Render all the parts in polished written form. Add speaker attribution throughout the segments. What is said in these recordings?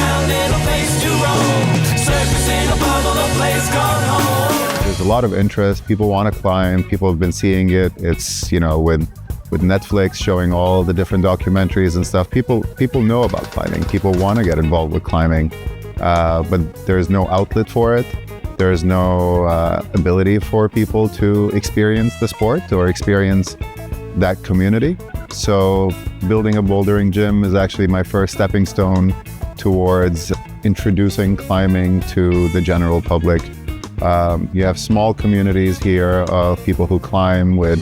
Speaker 1: found in a place to roam. Circus in a bubble, a place called home.
Speaker 2: There's a lot of interest. People want to climb. People have been seeing it. It's, with Netflix showing all the different documentaries and stuff, people know about climbing. People want to get involved with climbing, but there's no outlet for it. There's no ability for people to experience the sport or experience that community. So building a bouldering gym is actually my first stepping stone towards introducing climbing to the general public. You have small communities here of people who climb with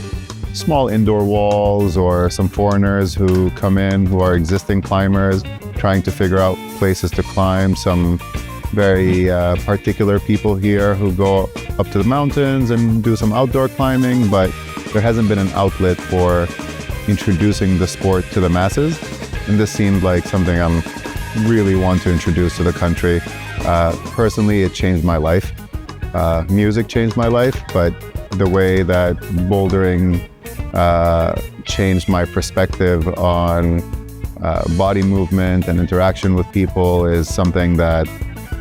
Speaker 2: small indoor walls, or some foreigners who come in who are existing climbers trying to figure out places to climb. Some very particular people here who go up to the mountains and do some outdoor climbing, but there hasn't been an outlet for introducing the sport to the masses. And this seemed like something I really want to introduce to the country. Personally, it changed my life. Music changed my life, but the way that bouldering changed my perspective on body movement and interaction with people is something that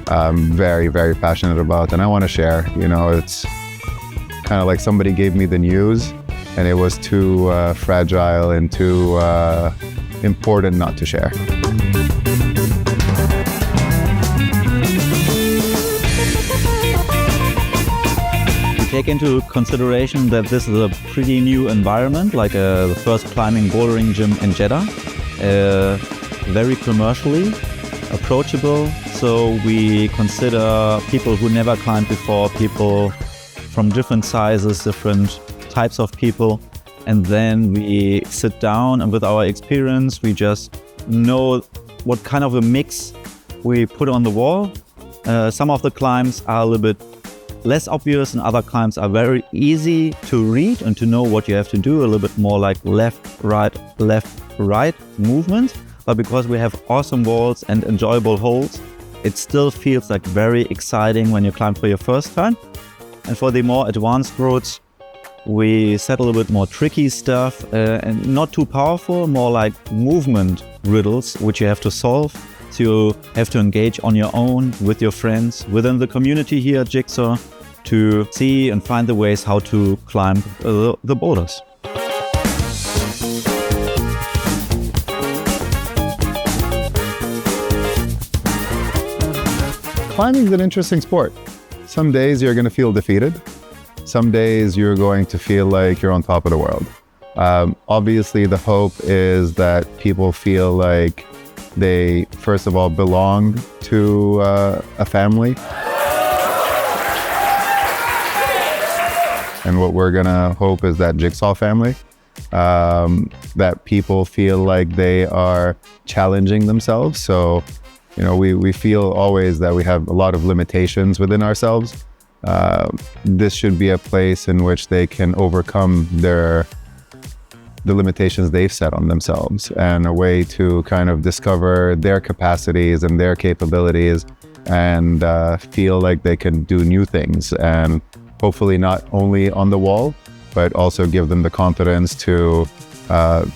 Speaker 2: I'm very, very passionate about, and I want to share. It's kind of like somebody gave me the news and it was too fragile and too important not to share.
Speaker 3: Take into consideration that this is a pretty new environment, like the first climbing bouldering gym in Jeddah, very commercially approachable. So we consider people who never climbed before, people from different sizes, different types of people, and then we sit down, and with our experience we just know what kind of a mix we put on the wall. Some of the climbs are a little bit less obvious, and other climbs are very easy to read and to know what you have to do, a little bit more like left, right movement. But because we have awesome walls and enjoyable holds, it still feels like very exciting when you climb for your first time. And for the more advanced routes, we set a little bit more tricky stuff, and not too powerful, more like movement riddles which you have to solve. So you have to engage on your own with your friends within the community here at Jigsaw to see and find the ways how to climb the boulders.
Speaker 2: Climbing is an interesting sport. Some days you're going to feel defeated. Some days you're going to feel like you're on top of the world. Obviously, the hope is that people feel like they, first of all, belong to a family. And what we're gonna hope is that Jigsaw family, that people feel like they are challenging themselves. So, we feel always that we have a lot of limitations within ourselves. This should be a place in which they can overcome the limitations they've set on themselves, and a way to kind of discover their capacities and their capabilities, and feel like they can do new things, and hopefully not only on the wall, but also give them the confidence to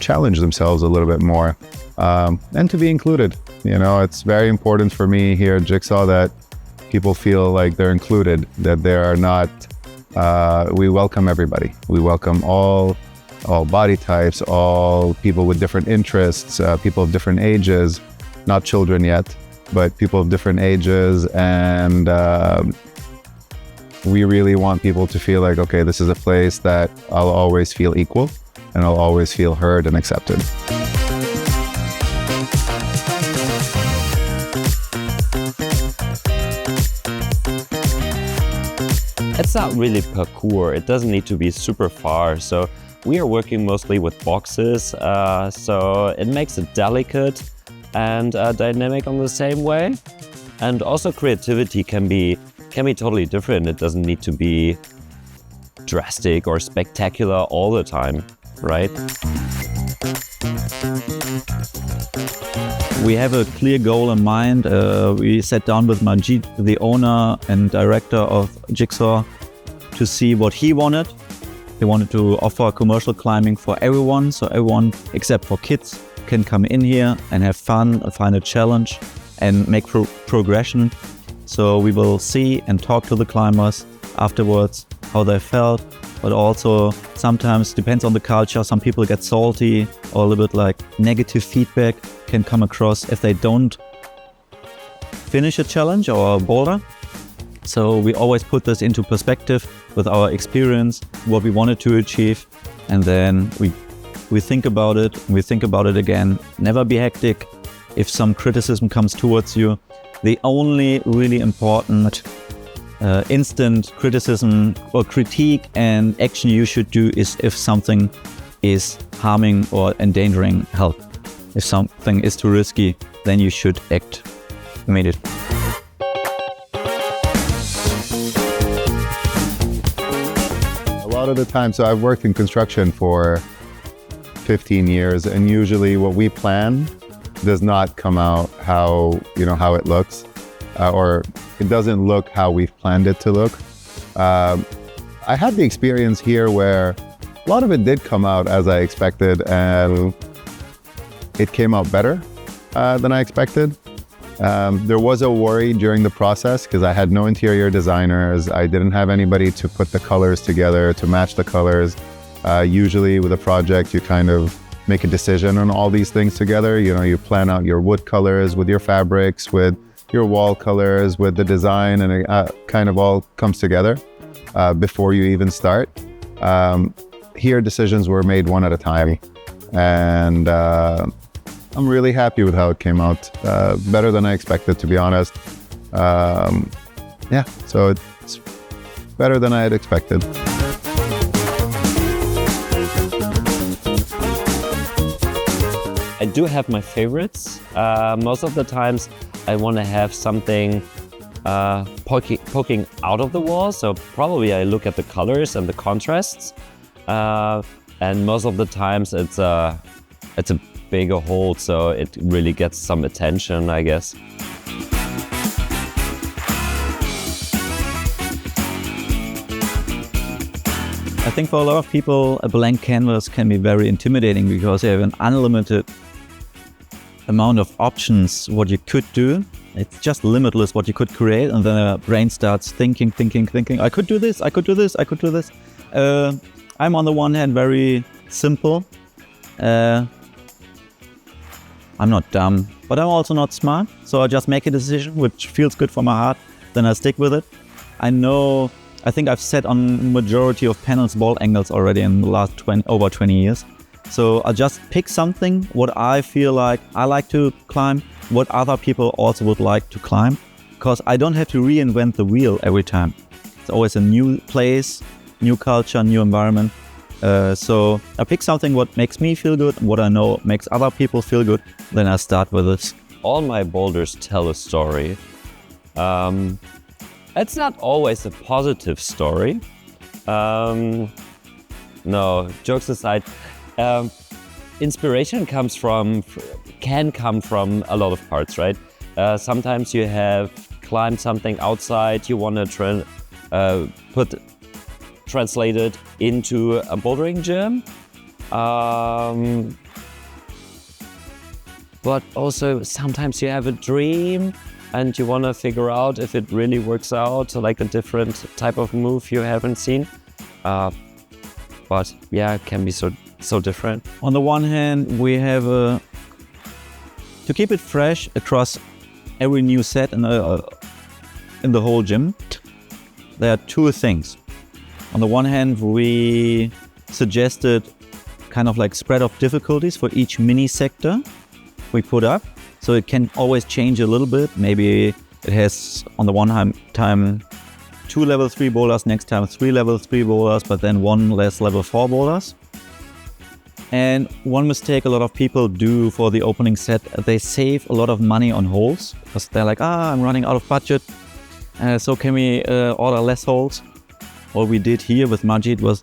Speaker 2: challenge themselves a little bit more, and to be included. It's very important for me here at Jigsaw that people feel like they're included, that they are not, we welcome everybody. We welcome all body types, all people with different interests, people of different ages, not children yet, but people of different ages. And we really want people to feel like, okay, this is a place that I'll always feel equal, and I'll always feel heard and accepted.
Speaker 4: It's not really parkour. It doesn't need to be super far. So we are working mostly with boxes, so it makes it delicate and dynamic on the same way. And also creativity can be totally different. It doesn't need to be drastic or spectacular all the time, right?
Speaker 3: We have a clear goal in mind. We sat down with Majid, the owner and director of Jigsaw, to see what he wanted. They wanted to offer commercial climbing for everyone, so everyone except for kids can come in here and have fun and find a challenge. and make progression. So we will see and talk to the climbers afterwards, how they felt, but also sometimes depends on the culture. Some people get salty or a little bit like negative feedback can come across if they don't finish a challenge or a boulder. So we always put this into perspective with our experience, what we wanted to achieve, and then we think about it, we think about it again. Never be hectic if some criticism comes towards you. The only really important instant criticism or critique and action you should do is if something is harming or endangering health. If something is too risky, then you should act immediately.
Speaker 2: A lot of the time, so I've worked in construction for 15 years, and usually what we plan does not come out how it looks, or it doesn't look how we've planned it to look. I had the experience here where a lot of it did come out as I expected, and it came out better than I expected. There was a worry during the process because I had no interior designers. I didn't have anybody to put the colors together, to match the colors. Usually with a project, you kind of make a decision on all these things together. You plan out your wood colors with your fabrics, with your wall colors, with the design, and it kind of all comes together before you even start. Here, decisions were made one at a time, and I'm really happy with how it came out. Better than I expected, to be honest. So it's better than I had expected.
Speaker 4: I do have my favorites. Most of the times I want to have something poking out of the wall. So probably I look at the colors and the contrasts. And most of the times it's a bigger hole, so it really gets some attention, I guess.
Speaker 3: I think for a lot of people, a blank canvas can be very intimidating because you have an unlimited amount of options what you could do. It's just limitless what you could create, and then a brain starts thinking. I could do this, I could do this, I could do this. I'm on the one hand very simple. I'm not dumb, but I'm also not smart. So I just make a decision which feels good for my heart, then I stick with it. I think I've set on majority of panels ball angles already in the last over 20 years. So I just pick something what I feel like I like to climb, what other people also would like to climb, because I don't have to reinvent the wheel every time. It's always a new place, new culture, new environment. So I pick something what makes me feel good, what I know makes other people feel good, then I start with this.
Speaker 4: All my boulders tell a story. It's not always a positive story. No, jokes aside, inspiration can come from a lot of parts, right? Sometimes you have climbed something outside, you want to translate it into a bouldering gym. But also sometimes you have a dream and you want to figure out if it really works out, like a different type of move you haven't seen. But yeah, it can be so different.
Speaker 3: On the one hand, we have to keep it fresh across every new set in the whole gym. There are two things. On the one hand, we suggested kind of like spread of difficulties for each mini sector we put up. So it can always change a little bit. Maybe it has on the one time 2 level 3 boulders, next time 3 level 3 boulders, but then 1 less level 4 boulders. And one mistake a lot of people do for the opening set, they save a lot of money on holes because they're like, I'm running out of budget. So can we order less holes? What we did here with Majid was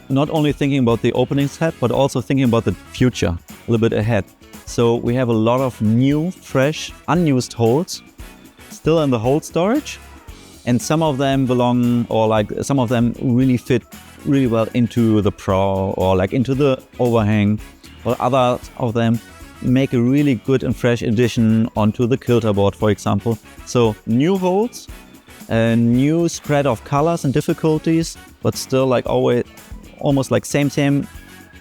Speaker 3: not only thinking about the opening set, but also thinking about the future a little bit ahead. So we have a lot of new, fresh, unused holes still in the hole storage. And some of them some of them really fit really well into the pro or like into the overhang, or others of them make a really good and fresh addition onto the kilter board, for example. So new holes, a new spread of colors and difficulties, but still like always, almost like same,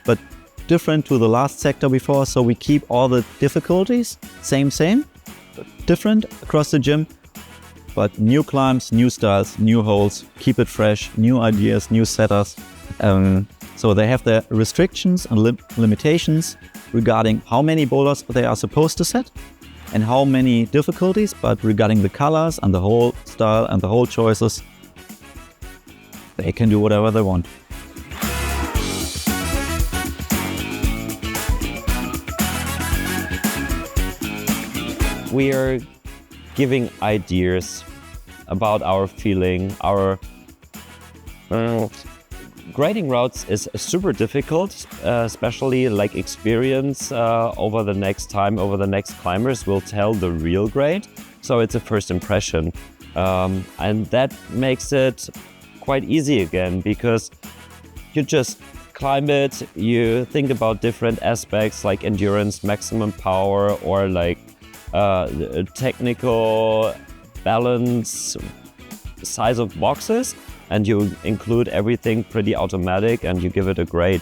Speaker 3: but different to the last sector before. So we keep all the difficulties, same, but different across the gym, but new climbs, new styles, new holes, keep it fresh, new ideas, new setters. So they have their restrictions and limitations regarding how many boulders they are supposed to set and how many difficulties, but regarding the colors and the whole style and the whole choices, they can do whatever they want.
Speaker 4: We are giving ideas about our feeling. Our grading routes is super difficult, especially like experience over the next climbers will tell the real grade. So it's a first impression. And that makes it quite easy again, because you just climb it, you think about different aspects like endurance, maximum power, or like technical balance, size of boxes, and you include everything pretty automatic and you give it a grade.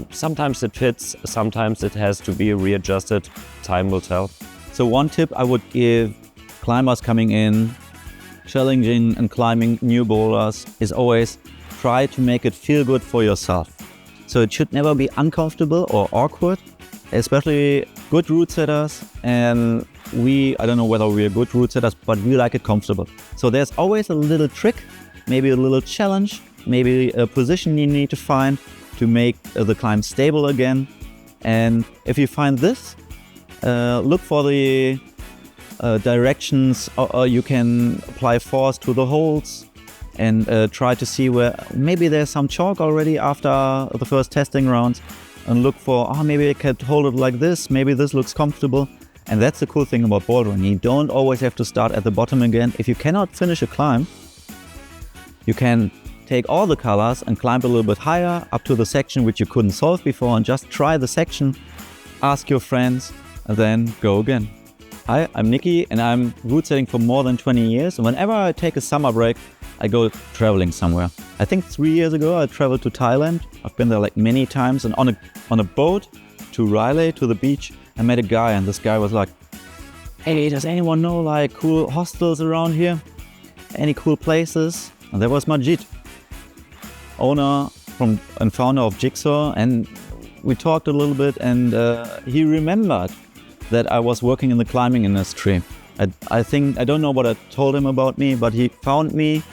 Speaker 4: Sometimes it fits, sometimes it has to be readjusted. Time will tell.
Speaker 3: So one tip I would give climbers coming in, challenging and climbing new boulders, is always try to make it feel good for yourself. So it should never be uncomfortable or awkward, especially good route setters. And I don't know whether we're good route setters, but we like it comfortable. So there's always a little trick, maybe a little challenge, maybe a position you need to find to make the climb stable again. And if you find this, look for the directions, or you can apply force to the holes and try to see where maybe there's some chalk already after the first testing rounds, and look for, maybe I could hold it like this, maybe this looks comfortable. And that's the cool thing about bouldering. You don't always have to start at the bottom again. If you cannot finish a climb, you can take all the colors and climb a little bit higher up to the section which you couldn't solve before, and just try the section, ask your friends, and then go again. Hi, I'm Niki and I'm route setting for more than 20 years. And whenever I take a summer break, I go traveling somewhere. I think 3 years ago I traveled to Thailand. I've been there like many times, and on a boat to Riley, to the beach, I met a guy, and this guy was like, hey, does anyone know like cool hostels around here? Any cool places? And there was Majid, owner and founder of Jigsaw, and we talked a little bit, and he remembered that I was working in the climbing industry. I think, I don't know what I told him about me, but he found me,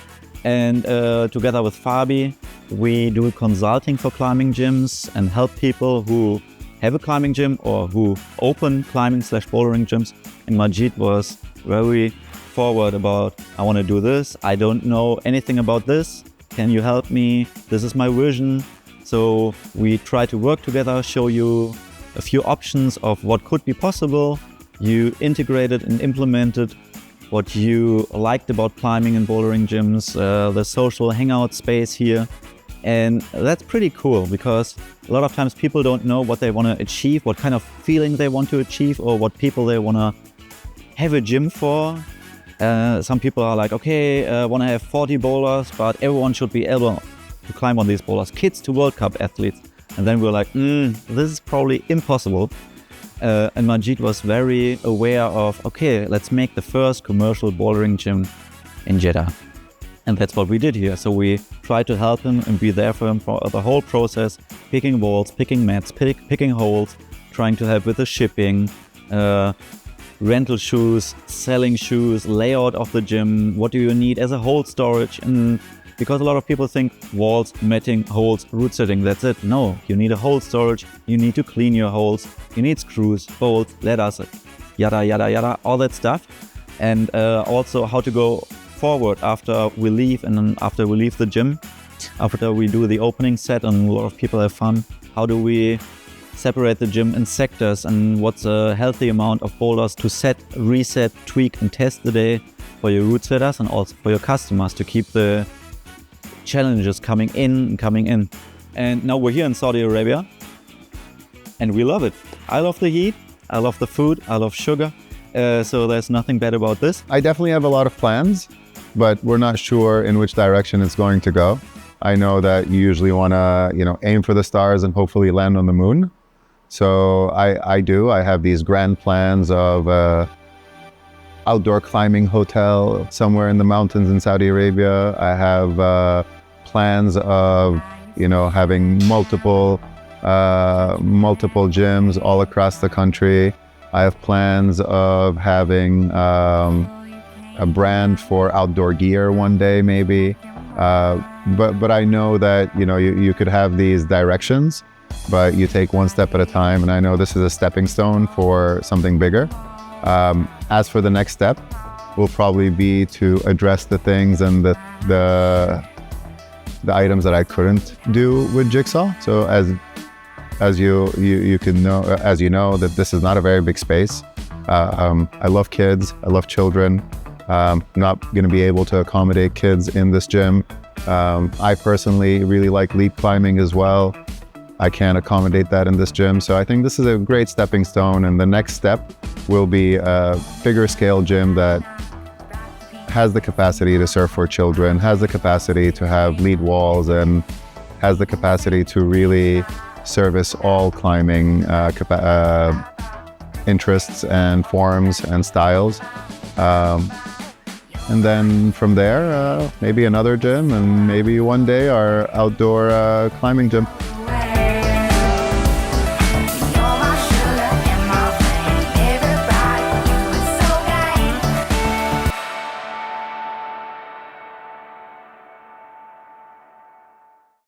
Speaker 3: and together with Fabi, we do consulting for climbing gyms and help people who have a climbing gym or who open climbing/bouldering gyms. And Majid was very forward about, I want to do this, I don't know anything about this, can you help me, this is my vision. So we try to work together, show you a few options of what could be possible. You integrated and implemented what you liked about climbing and bouldering gyms, the social hangout space here. And that's pretty cool, because a lot of times people don't know what they want to achieve, what kind of feeling they want to achieve, or what people they want to have a gym for. Some people are like, okay, I want to have 40 boulders, but everyone should be able to climb on these boulders. Kids to World Cup athletes. And then we're like, this is probably impossible. And Majid was very aware of, okay, let's make the first commercial bouldering gym in Jeddah. And that's what we did here. So we tried to help him and be there for him for the whole process, picking walls, picking mats, picking holes, trying to help with the shipping, rental shoes, selling shoes, layout of the gym, what do you need as a hole storage. And because a lot of people think walls, matting, holes, route setting, that's it. No, you need a hole storage, you need to clean your holes, you need screws, bolts, ladders, yada, yada, yada, all that stuff. And also how to go forward after we leave, and then after we leave the gym, after we do the opening set and a lot of people have fun, how do we separate the gym in sectors, and what's a healthy amount of boulders to set, reset, tweak and test the day for your route setters and also for your customers to keep the challenges coming in. And now we're here in Saudi Arabia and we love it. I love the heat. I love the food. I love sugar. So there's nothing bad about this.
Speaker 2: I definitely have a lot of plans, but we're not sure in which direction it's going to go. I know that you usually want to, aim for the stars and hopefully land on the moon. So I have these grand plans of outdoor climbing hotel somewhere in the mountains in Saudi Arabia. I have plans of, having multiple gyms all across the country. I have plans of having a brand for outdoor gear one day, maybe. But I know that, you could have these directions, but you take one step at a time. And I know this is a stepping stone for something bigger. As for the next step, will probably be to address the things and the items that I couldn't do with Jigsaw. So as you can know, that this is not a very big space. I love kids. I love children. I'm not going to be able to accommodate kids in this gym. I personally really like lead climbing as well. I can't accommodate that in this gym. So I think this is a great stepping stone. And the next step will be a bigger scale gym that has the capacity to serve for children, has the capacity to have lead walls, and has the capacity to really service all climbing interests and forms and styles. And then from there, maybe another gym, and maybe one day our outdoor climbing gym.